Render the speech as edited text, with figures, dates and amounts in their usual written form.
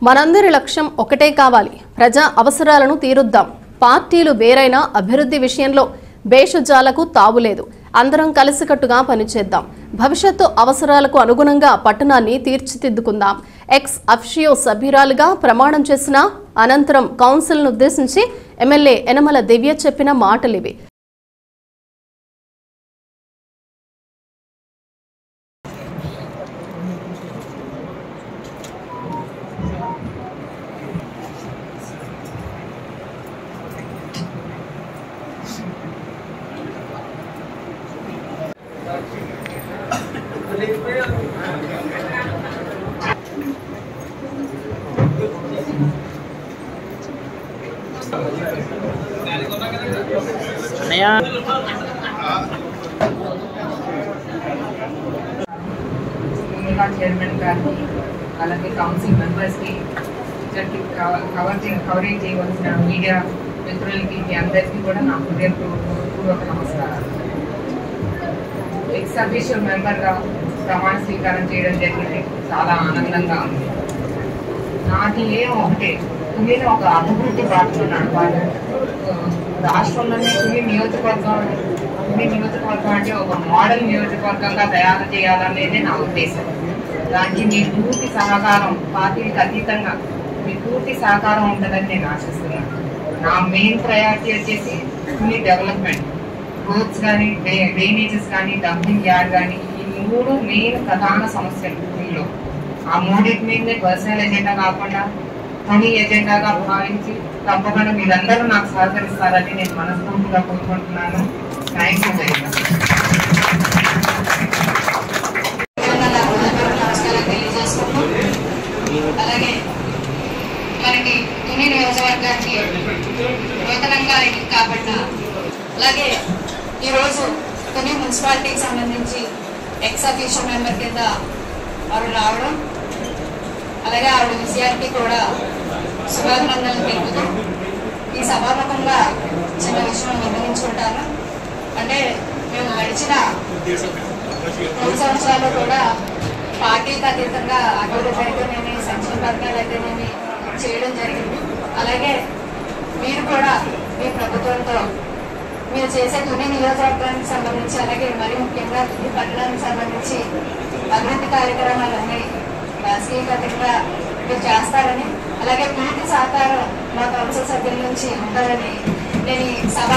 మనందరి లక్ష్యం ఒకటే కావాలి. ప్రజా అవసరాలను తీరుద్దాం. పార్టీలు వేరైనా అభివృద్ధి విషయంలో భేషజాలకు తావులేదు. అందరం కలిసికట్టుగా పనిచేద్దాం. భవిష్యత్తు అవసరాలకు అనుగుణంగా పట్టణాన్ని తీర్చిదిద్దుకుందాం. ఎక్స్ అఫిషియో సభ్యురాలుగా ప్రమాణం చేసిన అనంతరం కౌన్సిల్ను ఉద్దేశించి ఎమ్మెల్యే యనమల దివ్య చెప్పిన మాటలివి. చైర్మన్ గారికి అలాగే కౌన్సిల్ మెంబర్స్కి కవరేజ్ చేయవలసిన మీడియా మిత్రులకి మీ అందరికీ కూడా నా హృదయపూర్వక నమస్కారాలు. ఎక్స్ అఫీషియల్ మెంబర్గా ప్రమాణ స్వీకారం చేయడం జరిగింది. చాలా ఆనందంగా ఉంది. నాది ఒకటే, నేను ఒక అభివృద్ధి బాటలో నడపాలి. రాష్ట్రంలోనే తుని నియోజకవర్గం అంటే ఒక మోడల్ నియోజకవర్గంగా తయారు చేయాలనేది నా ఉద్దేశం. దానికి మీ పూర్తి సహకారం, పార్టీకి అతీతంగా మీ పూర్తి సహకారం ఉంటుందని నేను ఆశిస్తున్నాను. నా మెయిన్ ప్రయారిటీ వచ్చేసి తుని డెవలప్మెంట్, రోడ్స్ కానీ, డ్రైనేజెస్ కానీ, డంపింగ్ యార్డ్ కానీ, ఈ మూడు మెయిన్ ప్రధాన సమస్యలు తునిలో. ఆ మూడింటి మీదే పర్సనల్ ఎజెండా కాకుండా తుని ఎజెండాగా భావించి తప్పకుండా మీరందరూ నాకు సహకరిస్తారని నేను మనస్ఫూర్తిగా కోరుకుంటున్నాను. Thank you very much. అలాగే మనకి తుని నియోజకవర్గానికి నూతనంగా కాబట్టి అలాగే ఈరోజు తుని మున్సిపాలిటీకి సంబంధించి ఎక్స్ అఫీషియల్ మెంబర్ కింద ఆవిడ రావడం, అలాగే ఆవిడ విజయానికి కూడా శుభాభినందనలు తెలుపుతూ ఈ సభాముఖంగా చిన్న విషయం నిర్ణయించుకుంటాను. అంటే మేము గడిచిన 3 సంవత్సరాల్లో కూడా పార్టీకి అతీతంగా అభివృద్ధి అయితేనేమి, సంక్షేమ పథకాలు అయితేనేమి చేయడం జరిగింది. అలాగే మీరు కూడా మీ ప్రభుత్వంతో మీరు చేసే తుని నియోజకవర్గానికి సంబంధించి, అలాగే మరి ముఖ్యంగా తుని పట్టణానికి సంబంధించి అభివృద్ధి కార్యక్రమాలన్నీ రాజకీయంగా మీరు చేస్తారని, అలాగే పూర్తి సహకారం మా కౌన్సిల్ సభ్యుల నుంచి ఉండాలని నేను ఈ సభ